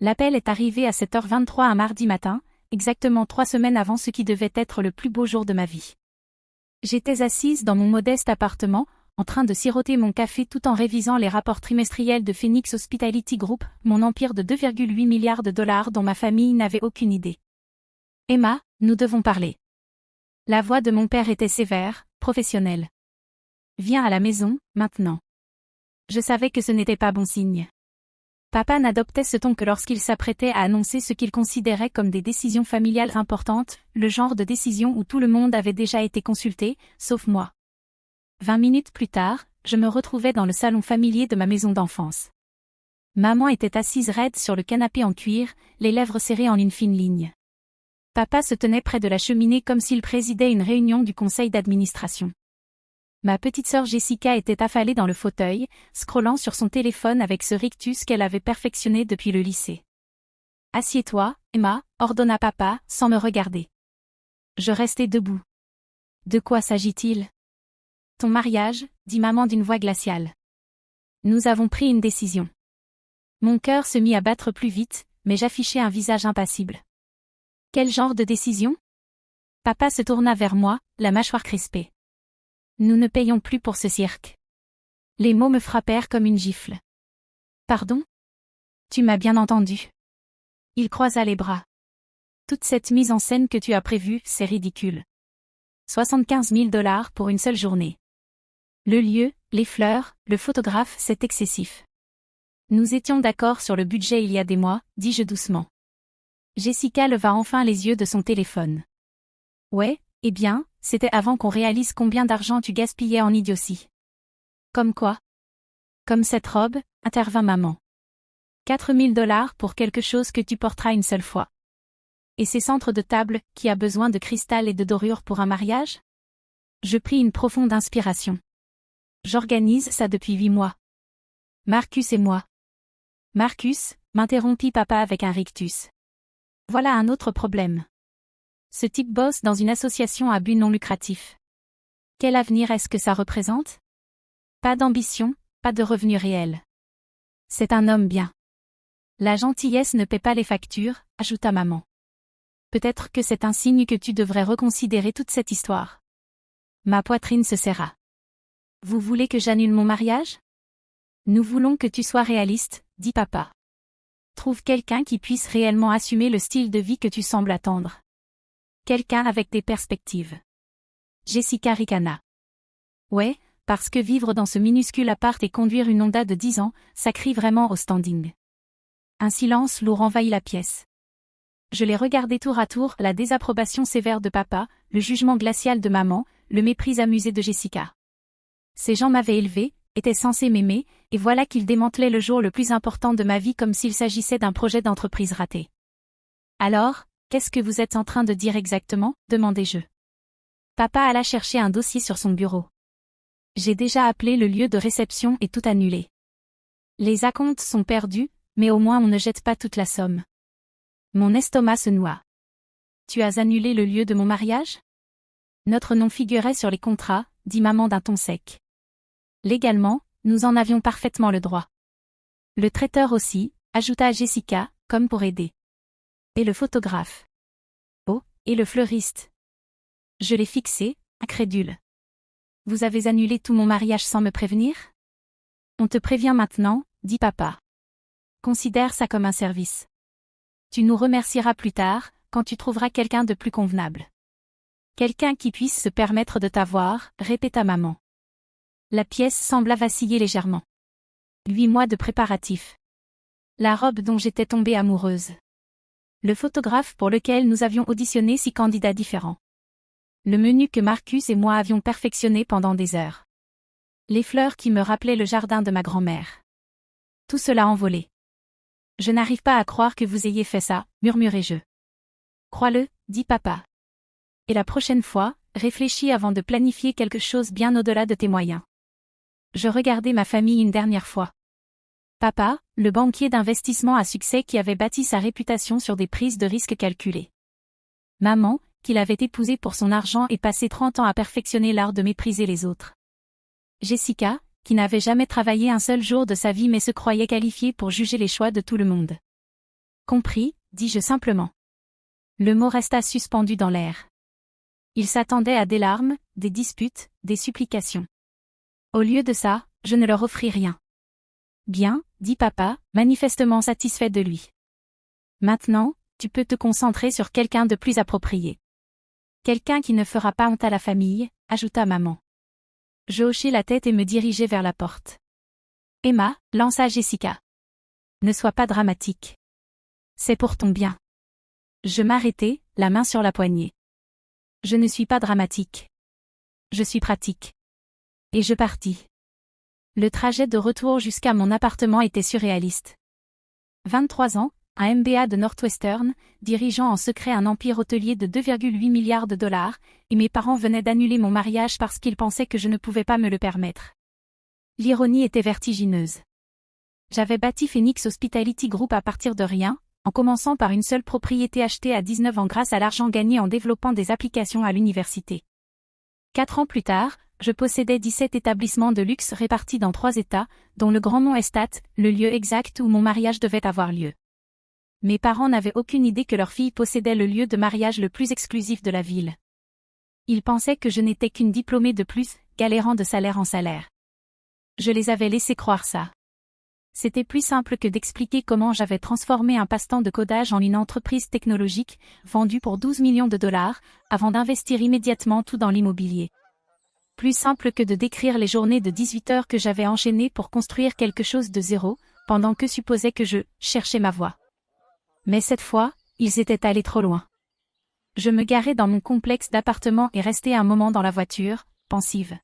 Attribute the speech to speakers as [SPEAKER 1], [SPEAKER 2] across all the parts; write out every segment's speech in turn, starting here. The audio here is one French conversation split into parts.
[SPEAKER 1] L'appel est arrivé à 7h23 un mardi matin, exactement 3 semaines avant ce qui devait être le plus beau jour de ma vie. J'étais assise dans mon modeste appartement, en train de siroter mon café tout en révisant les rapports trimestriels de Phoenix Hospitality Group, mon empire de 2,8 milliards de dollars dont ma famille n'avait aucune idée. Emma, nous devons parler. La voix de mon père était sévère, professionnelle. Viens à la maison, maintenant. Je savais que ce n'était pas bon signe. Papa n'adoptait ce ton que lorsqu'il s'apprêtait à annoncer ce qu'il considérait comme des décisions familiales importantes, le genre de décision où tout le monde avait déjà été consulté, sauf moi. 20 minutes plus tard, je me retrouvais dans le salon familier de ma maison d'enfance. Maman était assise raide sur le canapé en cuir, les lèvres serrées en une fine ligne. Papa se tenait près de la cheminée comme s'il présidait une réunion du conseil d'administration. Ma petite sœur Jessica était affalée dans le fauteuil, scrollant sur son téléphone avec ce rictus qu'elle avait perfectionné depuis le lycée. « Assieds-toi, Emma » ordonna papa, sans me regarder. Je restai debout. « De quoi s'agit-il » ? « Ton mariage » dit maman d'une voix glaciale. « Nous avons pris une décision. » Mon cœur se mit à battre plus vite, mais j'affichai un visage impassible. « Quel genre de décision » ? Papa se tourna vers moi, la mâchoire crispée. Nous ne payons plus pour ce cirque. Les mots me frappèrent comme une gifle. Pardon ? Tu m'as bien entendu. Il croisa les bras. Toute cette mise en scène que tu as prévue, c'est ridicule. 75 000 $ pour une seule journée. Le lieu, les fleurs, le photographe, c'est excessif. Nous étions d'accord sur le budget il y a des mois, dis-je doucement. Jessica leva enfin les yeux de son téléphone. Ouais, eh bien, c'était avant qu'on réalise combien d'argent tu gaspillais en idiotie. Comme quoi ? Comme cette robe, intervint maman. 4 000 $ pour quelque chose que tu porteras une seule fois. Et ces centres de table, qui a besoin de cristal et de dorure pour un mariage ? Je pris une profonde inspiration. J'organise ça depuis 8 mois. Marcus et moi. Marcus, m'interrompit papa avec un rictus. Voilà un autre problème. Ce type bosse dans une association à but non lucratif. Quel avenir est-ce que ça représente ? Pas d'ambition, pas de revenus réels. C'est un homme bien. La gentillesse ne paie pas les factures, ajouta maman. Peut-être que c'est un signe que tu devrais reconsidérer toute cette histoire. Ma poitrine se serra. Vous voulez que j'annule mon mariage ? Nous voulons que tu sois réaliste, dit papa. Trouve quelqu'un qui puisse réellement assumer le style de vie que tu sembles attendre. Quelqu'un avec des perspectives. Jessica ricana. Ouais, parce que vivre dans ce minuscule appart et conduire une Honda de 10 ans, ça crie vraiment au standing. Un silence lourd envahit la pièce. Je les regardais tour à tour, la désapprobation sévère de papa, le jugement glacial de maman, le mépris amusé de Jessica. Ces gens m'avaient élevé, étaient censés m'aimer, et voilà qu'ils démantelaient le jour le plus important de ma vie comme s'il s'agissait d'un projet d'entreprise raté. Alors, qu'est-ce que vous êtes en train de dire exactement ? Demandai-je. Papa alla chercher un dossier sur son bureau. J'ai déjà appelé le lieu de réception et tout annulé. Les acomptes sont perdus, mais au moins on ne jette pas toute la somme. Mon estomac se noua. Tu as annulé le lieu de mon mariage ? Notre nom figurait sur les contrats, dit maman d'un ton sec. Légalement, nous en avions parfaitement le droit. Le traiteur aussi, ajouta Jessica, comme pour aider. Et le photographe. Oh, et le fleuriste. Je l'ai fixé, incrédule. Vous avez annulé tout mon mariage sans me prévenir ? On te prévient maintenant, dit papa. Considère ça comme un service. Tu nous remercieras plus tard, quand tu trouveras quelqu'un de plus convenable. Quelqu'un qui puisse se permettre de t'avoir, répéta maman. La pièce sembla vaciller légèrement. 8 mois de préparatifs. La robe dont j'étais tombée amoureuse. Le photographe pour lequel nous avions auditionné 6 candidats différents. Le menu que Marcus et moi avions perfectionné pendant des heures. Les fleurs qui me rappelaient le jardin de ma grand-mère. Tout cela envolé. Je n'arrive pas à croire que vous ayez fait ça, murmurai-je. Crois-le, dit papa. Et la prochaine fois, réfléchis avant de planifier quelque chose bien au-delà de tes moyens. Je regardai ma famille une dernière fois. Papa, le banquier d'investissement à succès qui avait bâti sa réputation sur des prises de risques calculées. Maman, qu'il avait épousée pour son argent et passé 30 ans à perfectionner l'art de mépriser les autres. Jessica, qui n'avait jamais travaillé un seul jour de sa vie mais se croyait qualifiée pour juger les choix de tout le monde. Compris, dis-je simplement. Le mot resta suspendu dans l'air. Il s'attendait à des larmes, des disputes, des supplications. Au lieu de ça, je ne leur offris rien. Bien, dit papa, manifestement satisfait de lui. Maintenant, tu peux te concentrer sur quelqu'un de plus approprié. Quelqu'un qui ne fera pas honte à la famille, ajouta maman. Je hochai la tête et me dirigeai vers la porte. Emma, lança Jessica. Ne sois pas dramatique. C'est pour ton bien. Je m'arrêtai, la main sur la poignée. Je ne suis pas dramatique. Je suis pratique. Et je partis. Le trajet de retour jusqu'à mon appartement était surréaliste. 23 ans, un MBA de Northwestern, dirigeant en secret un empire hôtelier de 2,8 milliards de dollars, et mes parents venaient d'annuler mon mariage parce qu'ils pensaient que je ne pouvais pas me le permettre. L'ironie était vertigineuse. J'avais bâti Phoenix Hospitality Group à partir de rien, en commençant par une seule propriété achetée à 19 ans grâce à l'argent gagné en développant des applications à l'université. 4 ans plus tard, je possédais 17 établissements de luxe répartis dans 3 États, dont le Grand Mont Estate, le lieu exact où mon mariage devait avoir lieu. Mes parents n'avaient aucune idée que leur fille possédait le lieu de mariage le plus exclusif de la ville. Ils pensaient que je n'étais qu'une diplômée de plus, galérant de salaire en salaire. Je les avais laissés croire ça. C'était plus simple que d'expliquer comment j'avais transformé un passe-temps de codage en une entreprise technologique, vendue pour 12 millions de dollars, avant d'investir immédiatement tout dans l'immobilier. Plus simple que de décrire les journées de 18 heures que j'avais enchaînées pour construire quelque chose de zéro, pendant que supposait que je cherchais ma voie. Mais cette fois, ils étaient allés trop loin. Je me garai dans mon complexe d'appartements et restai un moment dans la voiture, pensive.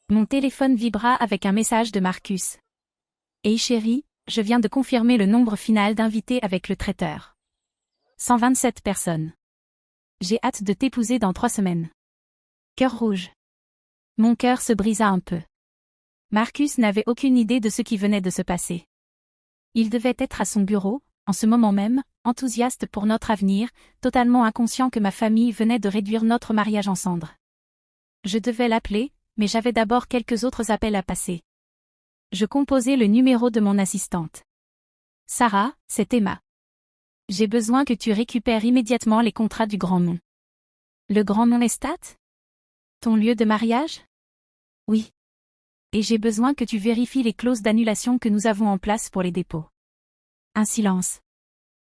[SPEAKER 1] Mon téléphone vibra avec un message de Marcus. Hey chérie, je viens de confirmer le nombre final d'invités avec le traiteur. 127 personnes. J'ai hâte de t'épouser dans 3 semaines. Cœur rouge. Mon cœur se brisa un peu. Marcus n'avait aucune idée de ce qui venait de se passer. Il devait être à son bureau, en ce moment même, enthousiaste pour notre avenir, totalement inconscient que ma famille venait de réduire notre mariage en cendres. Je devais l'appeler, mais j'avais d'abord quelques autres appels à passer. Je composai le numéro de mon assistante. Sarah, c'est Emma. J'ai besoin que tu récupères immédiatement les contrats du Grand Mont. Le Grand Mont Estate? Ton lieu de mariage? Oui. Et j'ai besoin que tu vérifies les clauses d'annulation que nous avons en place pour les dépôts. Un silence.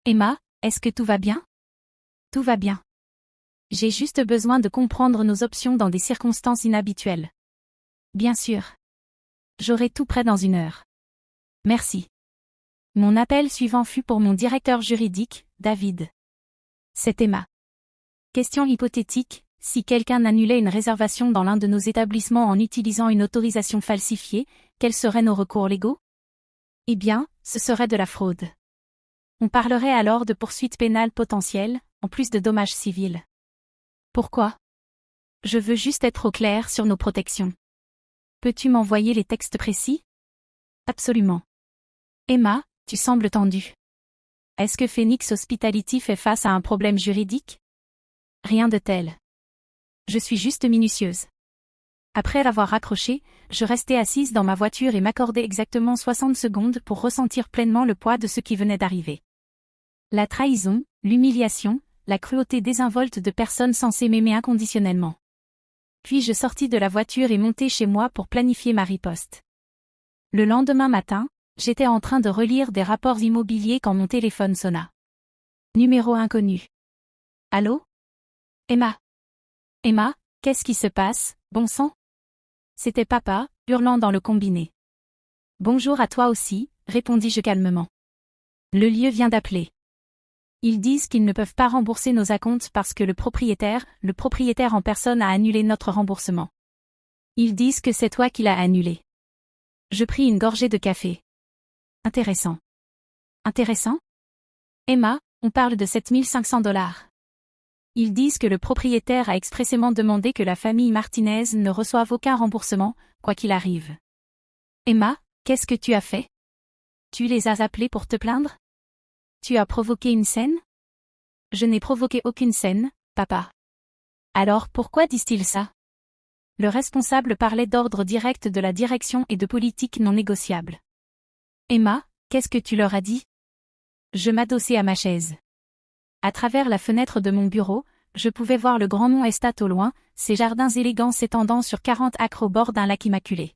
[SPEAKER 1] Emma, est-ce que tout va bien? Tout va bien. J'ai juste besoin de comprendre nos options dans des circonstances inhabituelles. Bien sûr. J'aurai tout prêt dans 1 heure. Merci. Mon appel suivant fut pour mon directeur juridique, David. C'est Emma. Question hypothétique, si quelqu'un annulait une réservation dans l'un de nos établissements en utilisant une autorisation falsifiée, quels seraient nos recours légaux? Eh bien, ce serait de la fraude. On parlerait alors de poursuites pénales potentielles, en plus de dommages civils. Pourquoi? Je veux juste être au clair sur nos protections. Peux-tu m'envoyer les textes précis? Absolument. Emma, tu sembles tendue. Est-ce que Phoenix Hospitality fait face à un problème juridique? Rien de tel. Je suis juste minutieuse. Après l'avoir raccroché, je restais assise dans ma voiture et m'accordais exactement 60 secondes pour ressentir pleinement le poids de ce qui venait d'arriver. La trahison, l'humiliation, la cruauté désinvolte de personnes censées m'aimer inconditionnellement. Puis je sortis de la voiture et montai chez moi pour planifier ma riposte. Le lendemain matin, j'étais en train de relire des rapports immobiliers quand mon téléphone sonna. Numéro inconnu. Allô? Emma. Emma, qu'est-ce qui se passe, bon sang? C'était papa, hurlant dans le combiné. Bonjour à toi aussi, répondis-je calmement. Le lieu vient d'appeler. Ils disent qu'ils ne peuvent pas rembourser nos acomptes parce que le propriétaire en personne a annulé notre remboursement. Ils disent que c'est toi qui l'as annulé. Je pris une gorgée de café. Intéressant. Intéressant? Emma, on parle de 7500 $. Ils disent que le propriétaire a expressément demandé que la famille Martinez ne reçoive aucun remboursement, quoi qu'il arrive. Emma, qu'est-ce que tu as fait? Tu les as appelés pour te plaindre? Tu as provoqué une scène? Je n'ai provoqué aucune scène, papa. Alors pourquoi disent-ils ça? Le responsable parlait d'ordre direct de la direction et de politique non négociable. Emma, qu'est-ce que tu leur as dit? Je m'adossai à ma chaise. À travers la fenêtre de mon bureau, je pouvais voir le grand mont Estat au loin, ses jardins élégants s'étendant sur 40 acres au bord d'un lac immaculé.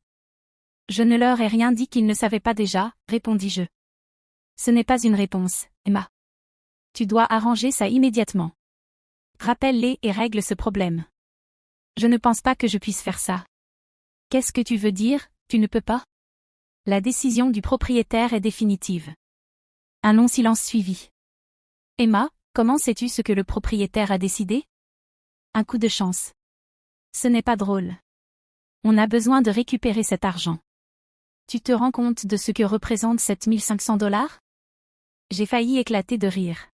[SPEAKER 1] Je ne leur ai rien dit qu'ils ne savaient pas déjà, répondis-je. Ce n'est pas une réponse, Emma. Tu dois arranger ça immédiatement. Rappelle-les et règle ce problème. Je ne pense pas que je puisse faire ça. Qu'est-ce que tu veux dire, tu ne peux pas? La décision du propriétaire est définitive. Un long silence suivit. Emma, comment sais-tu ce que le propriétaire a décidé? Un coup de chance. Ce n'est pas drôle. On a besoin de récupérer cet argent. Tu te rends compte de ce que représente $7 500? J'ai failli éclater de rire.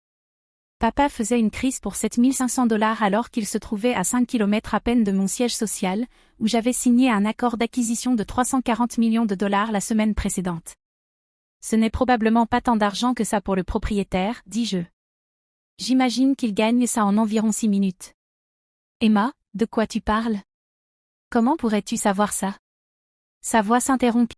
[SPEAKER 1] Papa faisait une crise pour $7 500 alors qu'il se trouvait à 5 kilomètres à peine de mon siège social, où j'avais signé un accord d'acquisition de $340 millions la semaine précédente. Ce n'est probablement pas tant d'argent que ça pour le propriétaire, dis-je. J'imagine qu'il gagne ça en environ 6 minutes. Emma, de quoi tu parles? Comment pourrais-tu savoir ça? Sa voix s'interrompit.